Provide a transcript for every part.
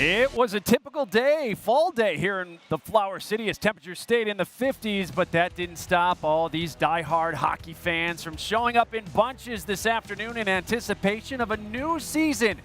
It was a typical day, fall day here in the Flower City as temperatures stayed in the 50s, but that didn't stop all these die-hard hockey fans from showing up in bunches this afternoon in anticipation of a new season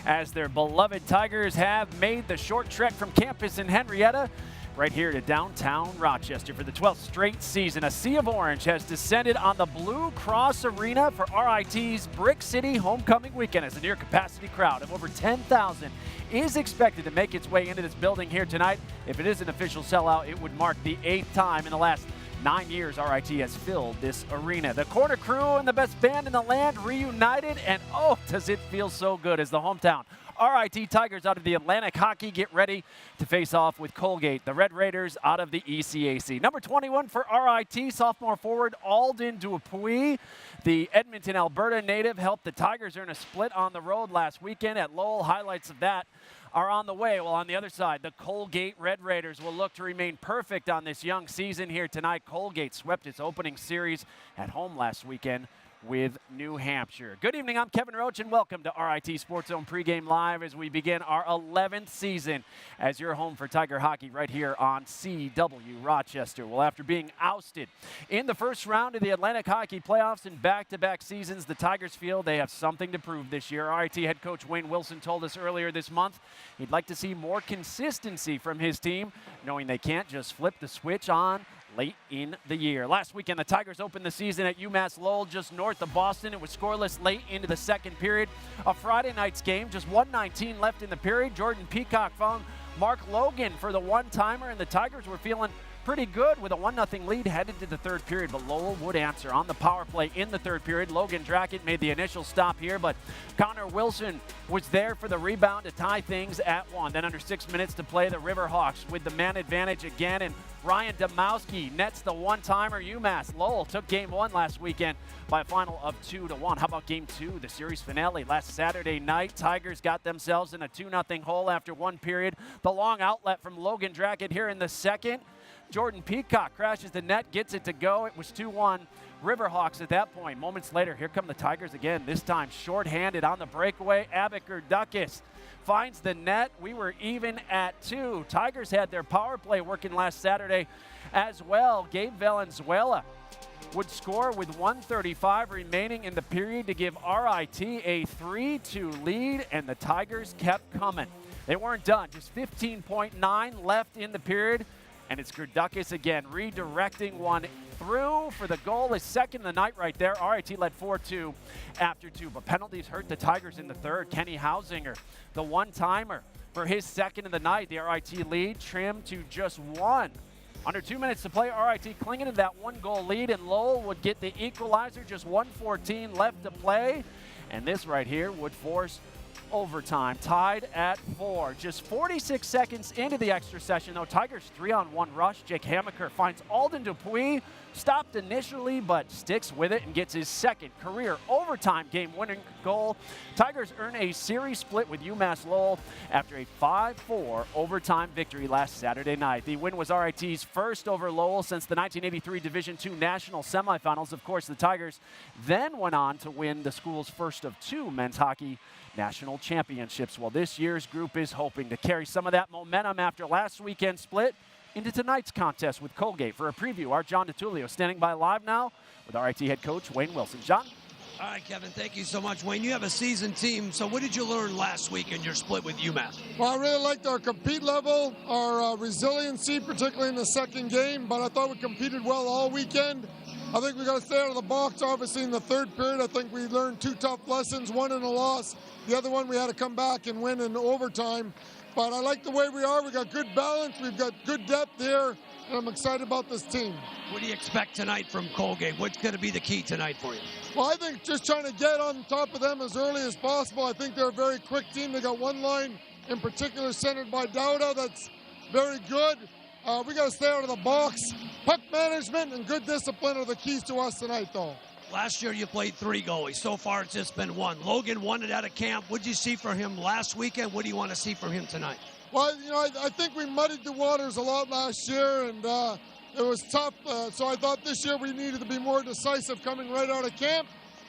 as their beloved Tigers have made the short trek from campus in Henrietta right here to downtown Rochester for the 12th straight season. A sea of orange has descended on the Blue Cross Arena for RIT's Brick City Homecoming Weekend as a near-capacity crowd of over 10,000 is expected to make its way into this building here tonight. If it is an official sellout, it would mark the 8th time in the last 9 years RIT has filled this arena. The Corner Crew and the best band in the land reunited, and oh, does it feel so good as the hometown RIT Tigers out of the Atlantic Hockey get ready to face off with Colgate, the Red Raiders out of the ECAC. Number 21 for RIT, sophomore forward Alden Dupuis. The Edmonton, Alberta native helped the Tigers earn a split on the road last weekend at Lowell. Highlights of that are on the way. Well, on the other side, the Colgate Red Raiders will look to remain perfect on this young season here tonight. Colgate swept its opening series at home last weekend with New Hampshire. Good evening, I'm Kevin Roach, and welcome to RIT SportsZone Pregame Live as we begin our 11th season as your home for Tiger hockey right here on CW Rochester. Well, after being ousted in the first round of the Atlantic Hockey Playoffs in back-to-back seasons, the Tigers feel they have something to prove this year. RIT head coach Wayne Wilson told us earlier this month he'd like to see more consistency from his team, knowing they can't just flip the switch on late in the year. Last weekend, the Tigers opened the season at UMass Lowell just north of Boston. It was scoreless late into the second period. A Friday night's game, just 1:19 left in the period. Jordan Peacock found Mark Logan for the one-timer, and the Tigers were feeling pretty good with a 1-0 lead headed to the third period, but Lowell would answer on the power play in the third period. Logan Drackett made the initial stop here, but Connor Wilson was there for the rebound to tie things at 1. Then under 6 minutes to play, the Riverhawks with the man advantage again, and Ryan Domowski nets the one-timer. UMass Lowell took game 1 last weekend by a final of 2-1. How about game 2, the series finale last Saturday night? Tigers got themselves in a 2-0 hole after one period. The long outlet from Logan Drackett here in the second. Jordan Peacock crashes the net, gets it to go. It was 2-1 Riverhawks at that point. Moments later, here come the Tigers again, this time shorthanded on the breakaway. Abakar Dukas finds the net. We were even at 2. Tigers had their power play working last Saturday as well. Gabe Valenzuela would score with 1:35 remaining in the period to give RIT a 3-2 lead, and the Tigers kept coming. They weren't done, just 15.9 left in the period. And it's Gerdukis again, redirecting one through for the goal. His second of the night right there. RIT led 4-2 after 2, but penalties hurt the Tigers in the third. Kenny Hausinger, the one-timer for his second of the night. The RIT lead trimmed to just 1. Under 2 minutes to play, RIT clinging to that 1-goal lead, and Lowell would get the equalizer, just 1:14 left to play. And this right here would force overtime, tied at 4. Just 46 seconds into the extra session, though. Tigers 3-on-1 rush. Jake Hamaker finds Alden Dupuis, stopped initially, but sticks with it and gets his second career overtime game-winning goal. Tigers earn a series split with UMass Lowell after a 5-4 overtime victory last Saturday night. The win was RIT's first over Lowell since the 1983 Division II National Semifinals. Of course, the Tigers then went on to win the school's first of 2 men's hockey national championships. Well, this year's group is hoping to carry some of that momentum after last weekend's split into tonight's contest with Colgate. For a preview, our John DeTulio standing by live now with RIT head coach Wayne Wilson. John? All right, Kevin, thank you so much. Wayne, you have a seasoned team, so what did you learn last week in your split with UMass? Well, I really liked our compete level, our resiliency, particularly in the second game, but I thought we competed well all weekend. I think we got to stay out of the box, obviously, in the third period. I think we learned 2 tough lessons, one in a loss. The other one we had to come back and win in overtime. But I like the way we are. We got good balance. We've got good depth here, and I'm excited about this team. What do you expect tonight from Colgate? What's going to be the key tonight for you? Well, I think just trying to get on top of them as early as possible. I think they're a very quick team. They got one line in particular centered by Dowda that's very good. We got to stay out of the box. Puck management and good discipline are the keys to us tonight, though. Last year you played 3 goalies. So far it's just been 1. Logan won it out of camp. What did you see from him last weekend? What do you want to see from him tonight? Well, you know, I think we muddied the waters a lot last year, and it was tough. So I thought this year we needed to be more decisive coming right out of camp.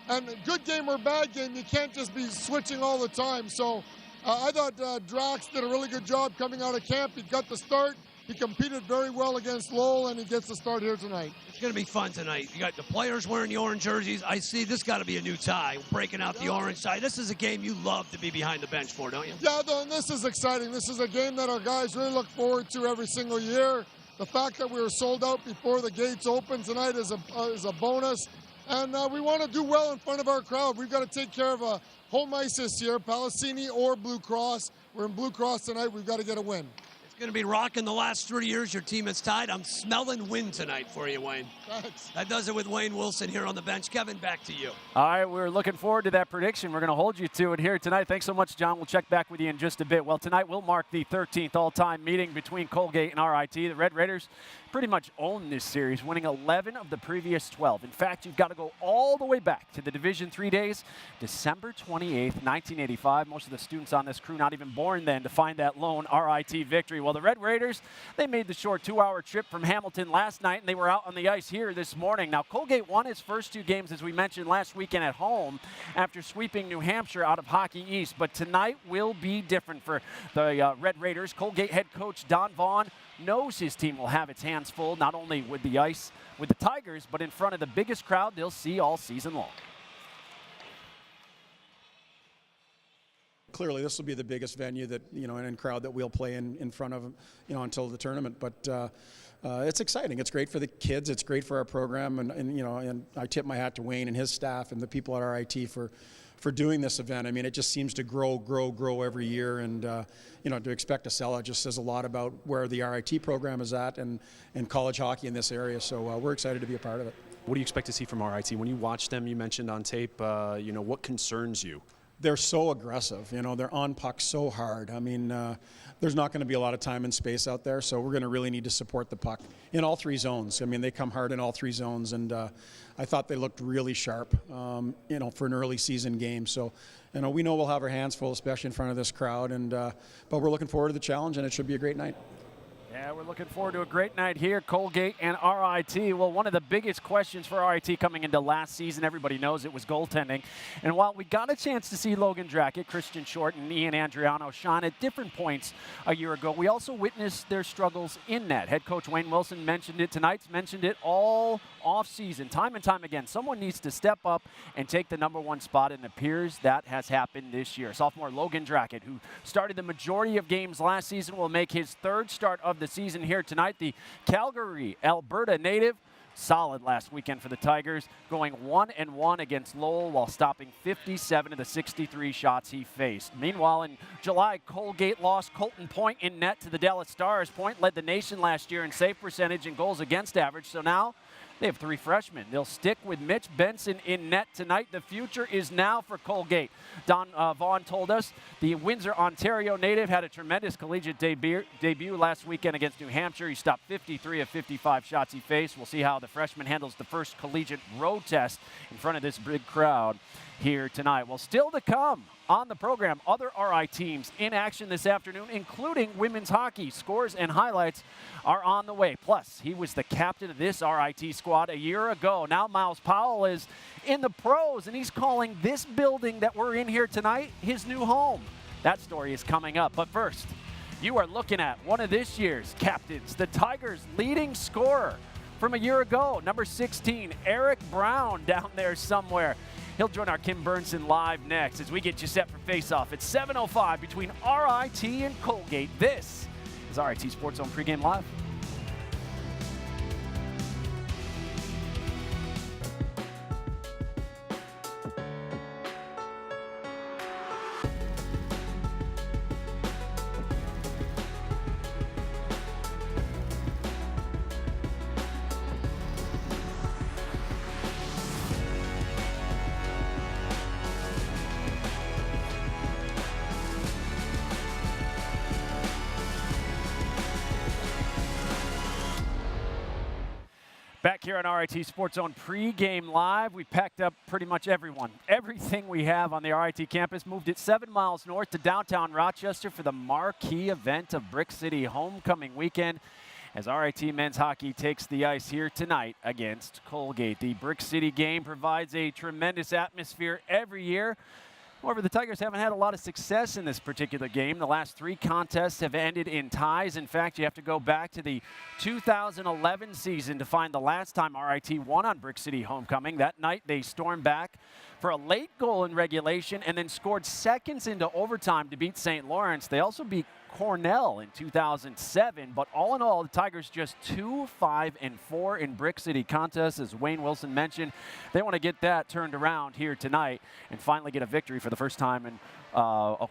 And good game or bad game, you can't just be switching all the time. So I thought Drax did a really good job coming out of camp. He got the start. He competed very well against Lowell, and he gets the start here tonight. It's going to be fun tonight. You got the players wearing the orange jerseys. I see this got to be a new tie, breaking out the orange tie. This is a game you love to be behind the bench for, don't you? Yeah, and this is exciting. This is a game that our guys really look forward to every single year. The fact that we were sold out before the gates open tonight is a bonus. And we want to do well in front of our crowd. We've got to take care of home ice this year, Palestini or Blue Cross. We're in Blue Cross tonight. We've got to get a win. It's going to be rocking the last 3 years. Your team is tied. I'm smelling win tonight for you, Wayne. Thanks. That does it with Wayne Wilson here on the bench. Kevin, back to you. All right, we're looking forward to that prediction. We're going to hold you to it here tonight. Thanks so much, John. We'll check back with you in just a bit. Well, tonight will mark the 13th all-time meeting between Colgate and RIT. The Red Raiders pretty much own this series, winning 11 of the previous 12. In fact, you've got to go all the way back to the Division III days, December 28th, 1985. Most of the students on this crew not even born then to find that lone RIT victory. Well, the Red Raiders, they made the short 2-hour trip from Hamilton last night, and they were out on the ice here this morning. Now, Colgate won its first 2 games, as we mentioned, last weekend at home after sweeping New Hampshire out of Hockey East. But tonight will be different for the Red Raiders. Colgate head coach Don Vaughn knows his team will have its hands full, not only with the ice with the Tigers, but in front of the biggest crowd they'll see all season long. Clearly, this will be the biggest venue that, and crowd that we'll play in front of, until the tournament. But it's exciting. It's great for the kids. It's great for our program. And I tip my hat to Wayne and his staff and the people at RIT for doing this event. I mean, it just seems to grow every year. And, to expect a sellout just says a lot about where the RIT program is at and college hockey in this area. So we're excited to be a part of it. What do you expect to see from RIT? When you watch them, you mentioned on tape, what concerns you? They're so aggressive. They're on puck so hard. I mean, there's not going to be a lot of time and space out there, so we're going to really need to support the puck in all 3 zones. I mean, they come hard in all 3 zones, and I thought they looked really sharp, for an early season game. So, we know we'll have our hands full, especially in front of this crowd, but we're looking forward to the challenge, and it should be a great night. Yeah, we're looking forward to a great night here, Colgate and RIT. Well, one of the biggest questions for RIT coming into last season, everybody knows it was goaltending. And while we got a chance to see Logan Drackett, Christian Short, and Ian Andriano shine at different points a year ago, we also witnessed their struggles in net. Head coach Wayne Wilson mentioned it tonight, mentioned it all off-season, time and time again. Someone needs to step up and take the #1 spot, and it appears that has happened this year. Sophomore Logan Drackett, who started the majority of games last season, will make his 3rd start of the season here tonight. The Calgary, Alberta native, solid last weekend for the Tigers, going 1-1 against Lowell while stopping 57 of the 63 shots he faced. Meanwhile, in July, Colgate lost Colton Point in net to the Dallas Stars. Point led the nation last year in save percentage and goals against average, so now they have 3 freshmen. They'll stick with Mitch Benson in net tonight. The future is now for Colgate. Don Vaughn told us the Windsor, Ontario native had a tremendous collegiate debut last weekend against New Hampshire. He stopped 53 of 55 shots he faced. We'll see how the freshman handles the first collegiate road test in front of this big crowd here tonight. Well, still to come on the program, other RI teams in action this afternoon, including women's hockey. Scores and highlights are on the way. Plus, he was the captain of this RIT squad a year ago. Now Miles Powell is in the pros, and he's calling this building that we're in here tonight his new home. That story is coming up. But first, you are looking at one of this year's captains, the Tigers' leading scorer from a year ago, number 16, Eric Brown, down there somewhere. He'll join our Kim Burnson live next as we get you set for face-off at 7:05 between RIT and Colgate. This is RIT SportsZone Pregame Live. Back here on RIT SportsZone Pregame Live, we packed up pretty much everything we have on the RIT campus, moved it 7 miles north to downtown Rochester for the marquee event of Brick City Homecoming Weekend as RIT men's hockey takes the ice here tonight against Colgate. The Brick City game provides a tremendous atmosphere every year. However, the Tigers haven't had a lot of success in this particular game. The last 3 contests have ended in ties. In fact, you have to go back to the 2011 season to find the last time RIT won on Brick City Homecoming. That night, they stormed back for a late goal in regulation and then scored seconds into overtime to beat St. Lawrence. They also beat Cornell in 2007, but all in all, the Tigers just 2-5-4 in Brick City contests. As Wayne Wilson mentioned, they want to get that turned around here tonight and finally get a victory for the first time in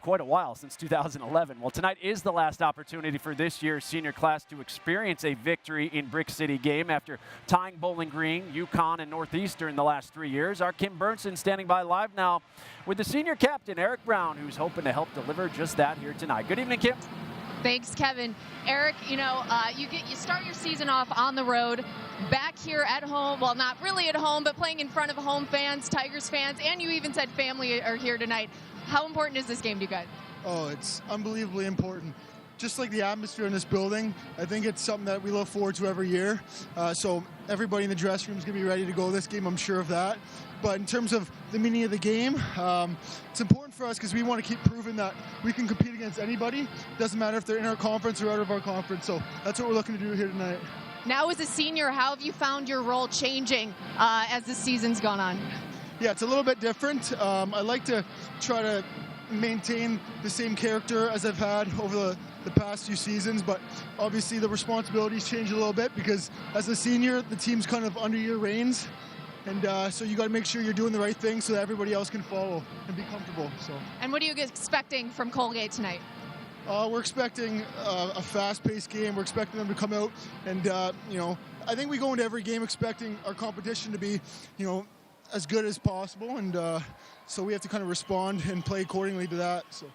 quite a while, since 2011. Well, tonight is the last opportunity for this year's senior class to experience a victory in Brick City game after tying Bowling Green, UConn, and Northeastern the last 3 years. Our Kim Burnson standing by live now with the senior captain, Eric Brown, who's hoping to help deliver just that here tonight. Good evening, Kim. Thanks, Kevin. Eric, you start your season off on the road, back here at home. Well, not really at home, but playing in front of home fans, Tigers fans, and you even said family are here tonight. How important is this game to you guys? Oh, it's unbelievably important. Just like the atmosphere in this building, I think it's something that we look forward to every year. So everybody in the dressing room is going to be ready to go this game, I'm sure of that. But in terms of the meaning of the game, it's important for us because we want to keep proving that we can compete against anybody. Doesn't matter if they're in our conference or out of our conference. So that's what we're looking to do here tonight. Now as a senior, how have you found your role changing as the season's gone on? Yeah, it's a little bit different. I like to try to maintain the same character as I've had over the past few seasons, but obviously the responsibilities change a little bit because as a senior, the team's kind of under your reins. And so you got to make sure you're doing the right thing so that everybody else can follow and be comfortable. So. And what are you expecting from Colgate tonight? We're expecting a fast-paced game. We're expecting them to come out and, I think we go into every game expecting our competition to be, as good as possible. And so we have to kind of respond and play accordingly to that. So.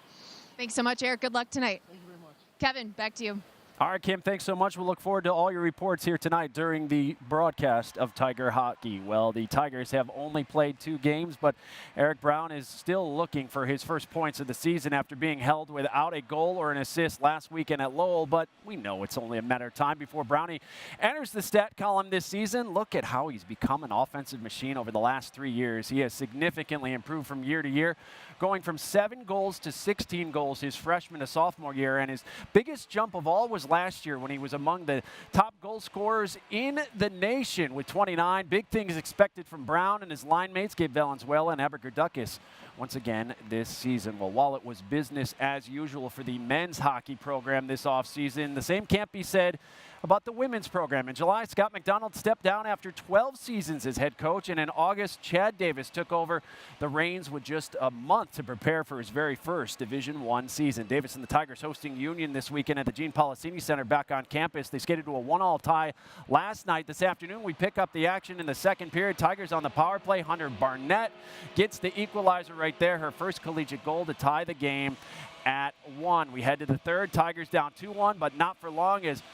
Thanks so much, Eric. Good luck tonight. Thank you very much. Kevin, back to you. All right, Kim, thanks so much. We'll look forward to all your reports here tonight during the broadcast of Tiger hockey. Well, the Tigers have only played 2 games, but Eric Brown is still looking for his first points of the season after being held without a goal or an assist last weekend at Lowell. But we know it's only a matter of time before Brownie enters the stat column this season. Look at how he's become an offensive machine over the last 3 years. He has significantly improved from year to year, going from 7 goals to 16 goals his freshman to sophomore year. And his biggest jump of all was last year when he was among the top goal scorers in the nation with 29. Big things expected from Brown and his line mates, Gabe Valenzuela and Abergerdukis, once again this season. Well, while it was business as usual for the men's hockey program this offseason, the same can't be said about the women's program. In July, Scott McDonald stepped down after 12 seasons as head coach, and in August, Chad Davis took over the reins with just a month to prepare for his very first Division I season. Davis and the Tigers hosting Union this weekend at the Gene Policini Center back on campus. They skated to a 1-1 tie last night. This afternoon, we pick up the action in the second period. Tigers on the power play. Hunter Barnett gets the equalizer right there, her first collegiate goal to tie the game at 1. We head to the third. Tigers down 2-1, but not for long as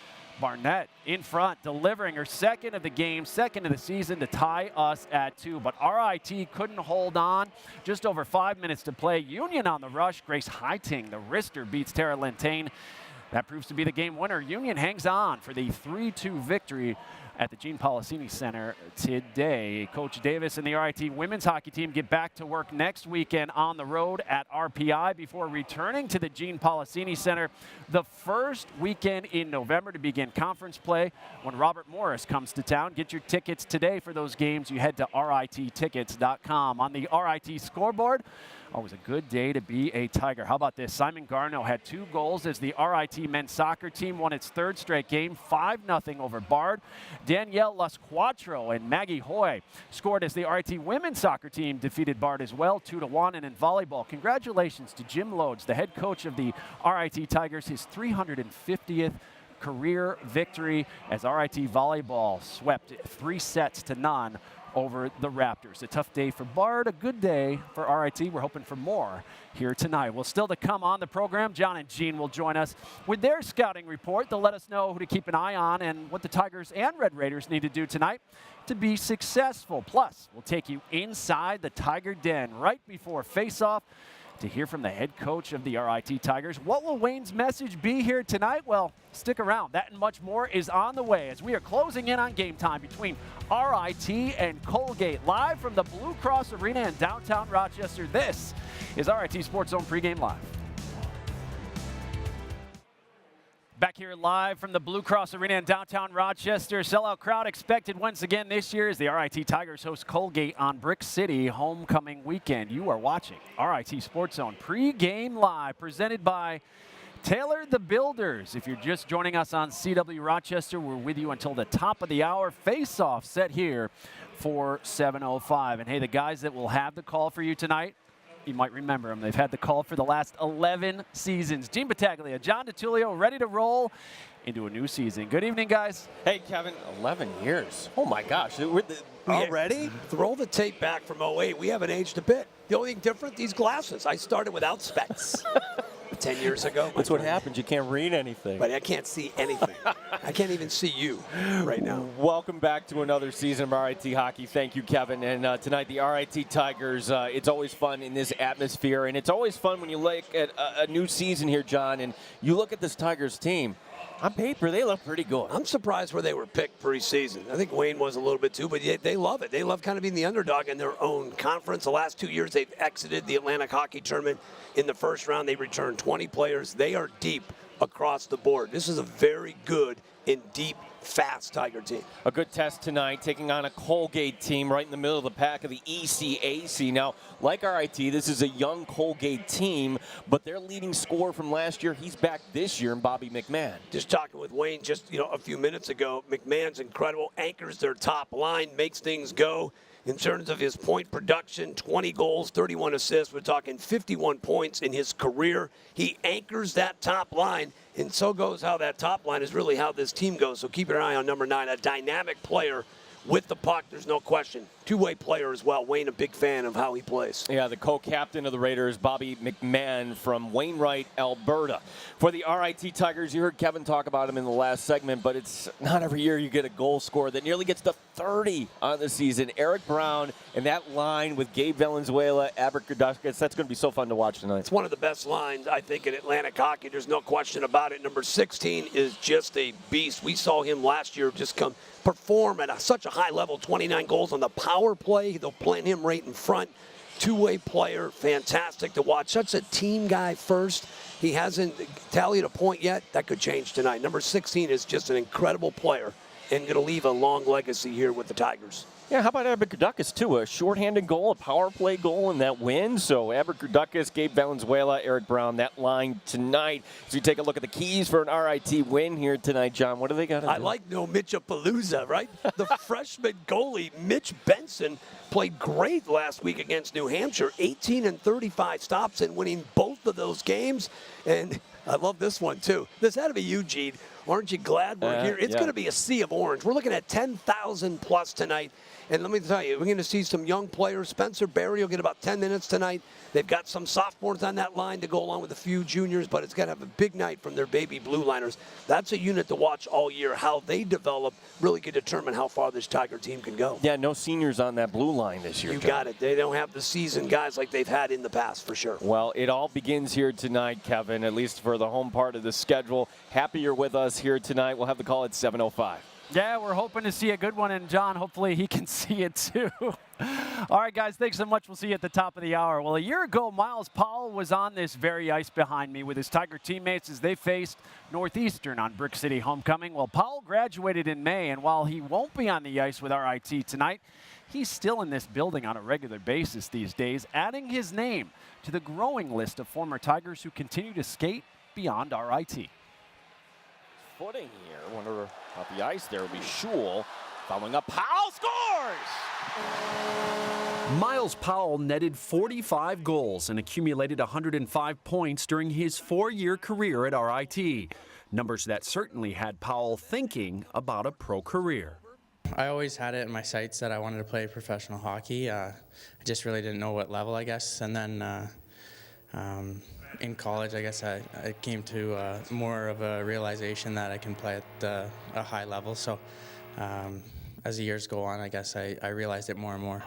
Barnett in front, delivering her second of the game, second of the season to tie us at 2. But RIT couldn't hold on. Just over 5 minutes to play. Union on the rush. Grace Heiting, the wrister, beats Tara Lintain. That proves to be the game winner. Union hangs on for the 3-2 victory at the Gene Policini Center today. Coach Davis and the RIT women's hockey team get back to work next weekend on the road at RPI before returning to the Gene Policini Center the first weekend in November to begin conference play when Robert Morris comes to town. Get your tickets today for those games. You head to rittickets.com. On the RIT scoreboard, always a good day to be a Tiger. How about this? Simon Garneau had 2 goals as the RIT men's soccer team won its 3rd straight game, 5-0 over Bard. Danielle Lasquatro and Maggie Hoy scored as the RIT women's soccer team defeated Bard as well, 2-1. And in volleyball, congratulations to Jim Lodes, the head coach of the RIT Tigers, his 350th career victory as RIT volleyball swept 3-0 over the Raptors. A tough day for Bard, a good day for RIT. We're hoping for more here tonight. Well, still to come on the program, John and Jean will join us with their scouting report. They'll let us know who to keep an eye on and what the Tigers and Red Raiders need to do tonight to be successful. Plus, we'll take you inside the Tiger Den right before face-off to hear from the head coach of the RIT Tigers. What will Wayne's message be here tonight? Well, Stick around. That and much more is on the way as we are closing in on game time between RIT and Colgate. Live from the Blue Cross Arena in downtown Rochester, this is RIT SportsZone Pregame Live. Back here live from the Blue Cross Arena in downtown Rochester. Sellout crowd expected once again this year as the RIT Tigers host Colgate on Brick City homecoming weekend. You are watching RIT SportsZone Pregame Live, presented by Taylor the Builders. If you're just joining us on CW Rochester, we're with you until the top of the hour. Face-off set here for 7:05. And hey, the guys that will have the call for you tonight, you might remember them. They've had the call for the last 11 seasons. Gene Battaglia, John DiTullio, ready to roll into a new season. Good evening, guys. Hey, Kevin, 11 years. Oh, my gosh. Already? Throw the tape back from 08. We haven't aged a bit. The only thing different, these glasses. I started without specs 10 years ago. That's what happens. You can't read anything. But I can't see anything. I can't even see you right now. Welcome back to another season of RIT hockey. Thank you, Kevin. And tonight, the RIT Tigers, it's always fun in this atmosphere. And it's always fun when you look at a new season here, John, and you look at this Tigers team. On paper, they look pretty good. I'm surprised where they were picked preseason. I think Wayne was a little bit too, but they love it. They love kind of being the underdog in their own conference. The last 2 years, they've exited the Atlantic Hockey Tournament in the first round. They returned 20 players. They are deep across the board. This is a very good and deep, fast Tiger team. A good test tonight, taking on a Colgate team right in the middle of the pack of the ECAC. Now, like RIT, this is a young Colgate team, but their leading scorer from last year, he's back this year in Bobby McMahon. Just talking with Wayne just a few minutes ago, McMahon's incredible, anchors their top line, makes things go. In terms of his point production, 20 goals, 31 assists. We're talking 51 points in his career. He anchors that top line, and so goes how that top line is really how this team goes. So keep your eye on number 9, a dynamic player with the puck, there's no question. Two-way player as well. Wayne, a big fan of how he plays. Yeah, the co-captain of the Raiders, Bobby McMahon from Wainwright, Alberta. For the RIT Tigers, you heard Kevin talk about him in the last segment, but it's not every year you get a goal scorer that nearly gets to 30 on the season. Eric Brown and that line with Gabe Valenzuela, Abracadabras, that's going to be so fun to watch tonight. It's one of the best lines, I think, in Atlantic hockey. There's no question about it. Number 16 is just a beast. We saw him last year just perform at such a high level, 29 goals on the power play. They'll plant him right in front. Two-way player, fantastic to watch. Such a team guy first. He hasn't tallied a point yet. That could change tonight. Number 16 is just an incredible player and going to leave a long legacy here with the Tigers. Yeah, how about Abracadabras, too? A shorthanded goal, a power play goal in that win. So Abracadabras, Gabe Valenzuela, Eric Brown, that line tonight. So you take a look at the keys for an RIT win here tonight, John. What do they got to do? I like no Mitchapalooza, right? The freshman goalie, Mitch Benson, played great last week against New Hampshire. 18 and 35 stops and winning both of those games. And I love this one, too. This had to be Eugene. Aren't you glad we're here? It's going to be a sea of orange. We're looking at 10,000 plus tonight. And let me tell you, we're going to see some young players. Spencer Barry will get about 10 minutes tonight. They've got some sophomores on that line to go along with a few juniors, but it's going to have a big night from their baby blue liners. That's a unit to watch all year. How they develop really can determine how far this Tiger team can go. Yeah, no seniors on that blue line this year. You John. got it. They don't have the seasoned guys like they've had in the past, for sure. Well, it all begins here tonight, Kevin, at least for the home part of the schedule. Happy you're with us here tonight. We'll have the call at 7:05. Yeah, we're hoping to see a good one, and John, hopefully he can see it too. All right, guys, thanks so much. We'll see you at the top of the hour. Well, a year ago, Miles Powell was on this very ice behind me with his Tiger teammates as they faced Northeastern on Brick City homecoming. Well, Powell graduated in May, and while he won't be on the ice with RIT tonight, he's still in this building on a regular basis these days, adding his name to the growing list of former Tigers who continue to skate beyond RIT. Footing here. Wonder about the ice there will be Schul. Following up, Powell scores! Miles Powell netted 45 goals and accumulated 105 points during his 4-year career at RIT. Numbers that certainly had Powell thinking about a pro career. I always had it in my sights that I wanted to play professional hockey. I just really didn't know what level, I guess. And then in college, I guess I came to more of a realization that I can play at a high level. So as the years go on, I guess I realized it more and more.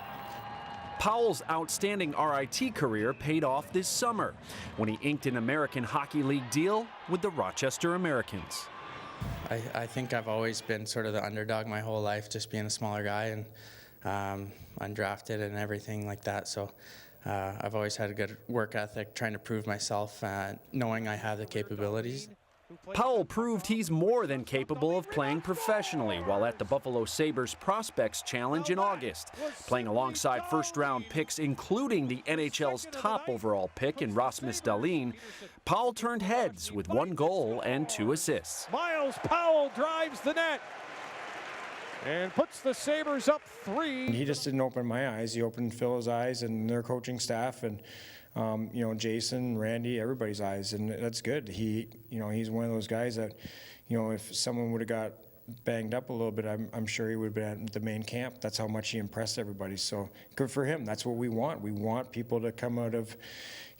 Powell's outstanding RIT career paid off this summer when he inked an American Hockey League deal with the Rochester Americans. I think I've always been sort of the underdog my whole life, just being a smaller guy and undrafted and everything like that. So I've always had a good work ethic, trying to prove myself, knowing I have the capabilities. Powell proved he's more than capable of playing professionally while at the Buffalo Sabres Prospects Challenge in August. Playing alongside first-round picks, including the NHL's top overall pick in Rasmus Dahlin, Powell turned heads with 1 goal and 2 assists. Miles Powell drives the net and puts the Sabres up 3. He just didn't open my eyes. He opened Phil's eyes and their coaching staff and Jason, Randy, everybody's eyes, and that's good. He's one of those guys that, if someone would have got banged up a little bit, I'm sure he would have been at the main camp. That's how much he impressed everybody. So good for him. That's what we want. We want people to come out of,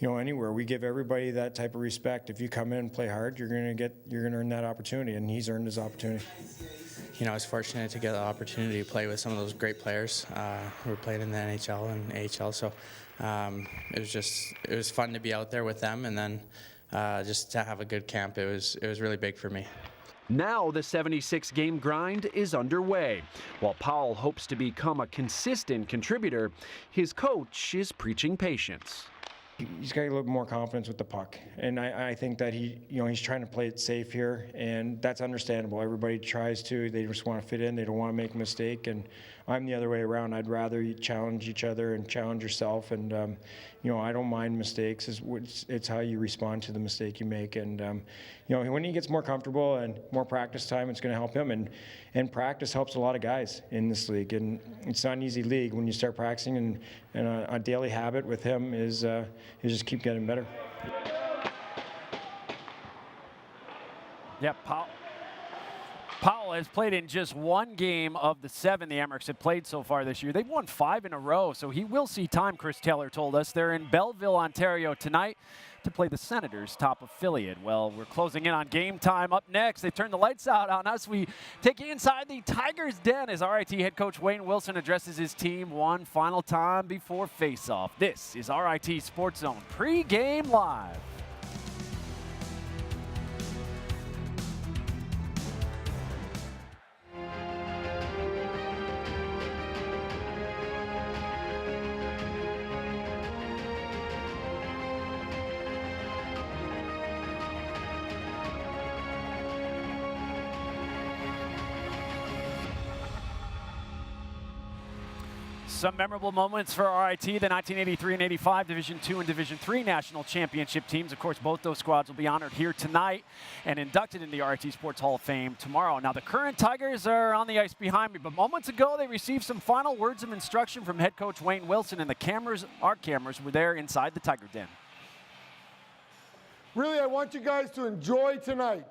anywhere. We give everybody that type of respect. If you come in and play hard, you're going to earn that opportunity, and he's earned his opportunity. I was fortunate to get the opportunity to play with some of those great players who were playing in the NHL and AHL. So it was fun to be out there with them, and then just to have a good camp. It was really big for me. Now the 76-game grind is underway. While Powell hopes to become a consistent contributor, his coach is preaching patience. He's got a little more confidence with the puck, and I think that he's trying to play it safe here, and that's understandable. Everybody tries to; they just want to fit in. They don't want to make a mistake, and I'm the other way around. I'd rather you challenge each other and challenge yourself, and I don't mind mistakes. It's how you respond to the mistake you make, and when he gets more comfortable and more practice time, it's going to help him, and practice helps a lot of guys in this league, and it's not an easy league when you start practicing, and a daily habit with him is just keep getting better. Yeah, Powell has played in just 1 game of the 7 the Amerks have played so far this year. They've won 5 in a row, so he will see time, Chris Taylor told us. They're in Belleville, Ontario tonight to play the Senators' top affiliate. Well, we're closing in on game time. Up next, they turn the lights out on us. We take you inside the Tigers' den as RIT head coach Wayne Wilson addresses his team one final time before face-off. This is RIT Sports Zone Pre-Game Live. Some memorable moments for RIT, the 1983 and 85 Division II and Division III national championship teams. Of course, both those squads will be honored here tonight and inducted in the RIT Sports Hall of Fame tomorrow. Now, the current Tigers are on the ice behind me, but moments ago, they received some final words of instruction from head coach Wayne Wilson, and our cameras were there inside the Tiger Den. Really, I want you guys to enjoy tonight.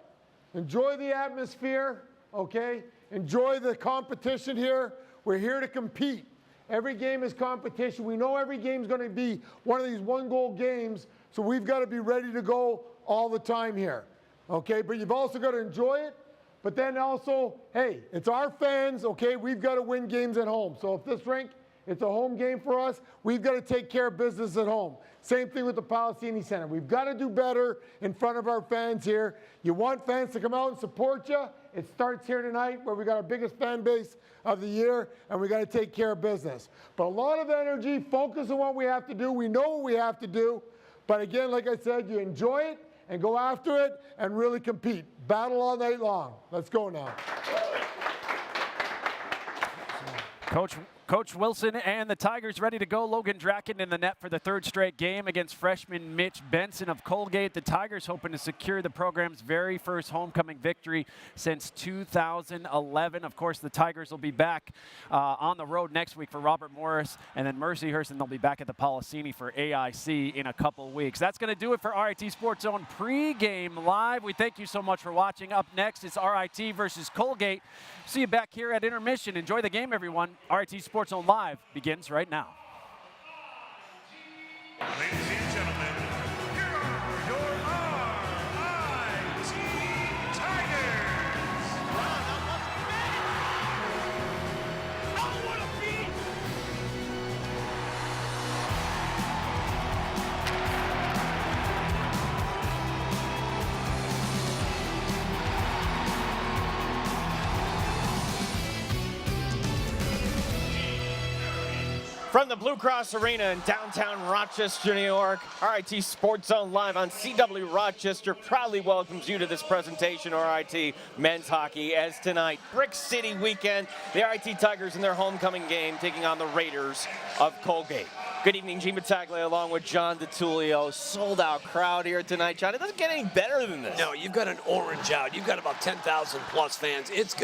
Enjoy the atmosphere, okay? Enjoy the competition here. We're here to compete. Every game is competition. We know every game is going to be one of these 1-goal games, so we've got to be ready to go all the time here, okay? But you've also got to enjoy it, but then also, hey, it's our fans, okay? We've got to win games at home. So if this rink, it's a home game for us, we've got to take care of business at home. Same thing with the Palestini Center. We've got to do better in front of our fans here. You want fans to come out and support you. It starts here tonight where we got our biggest fan base of the year, and we got to take care of business. But a lot of energy, focus on what we have to do. We know what we have to do. But again, like I said, you enjoy it and go after it and really compete. Battle all night long. Let's go now. Coach Wilson and the Tigers ready to go. Logan Draken in the net for the 3rd straight game against freshman Mitch Benson of Colgate. The Tigers hoping to secure the program's very first homecoming victory since 2011. Of course, the Tigers will be back on the road next week for Robert Morris and then Mercyhurst, and they'll be back at the Palestini for AIC in a couple weeks. That's going to do it for RIT Sports Zone Pre-Game Live. We thank you so much for watching. Up next is RIT versus Colgate. See you back here at intermission. Enjoy the game, everyone. RIT Sports Zone Live begins right now. Ladies and gentlemen, here are your RIT Tigers. Oh, what a beat! From the Blue Cross Arena in downtown Rochester, New York, RIT Sports Zone live on CW Rochester proudly welcomes you to this presentation of RIT men's hockey as tonight, Brick City weekend, the RIT Tigers in their homecoming game taking on the Raiders of Colgate. Good evening, Gene Battaglia along with John DiTullio. Sold out crowd here tonight, John. It doesn't get any better than this. No, you've got an orange out. You've got about 10,000 plus fans. It's good.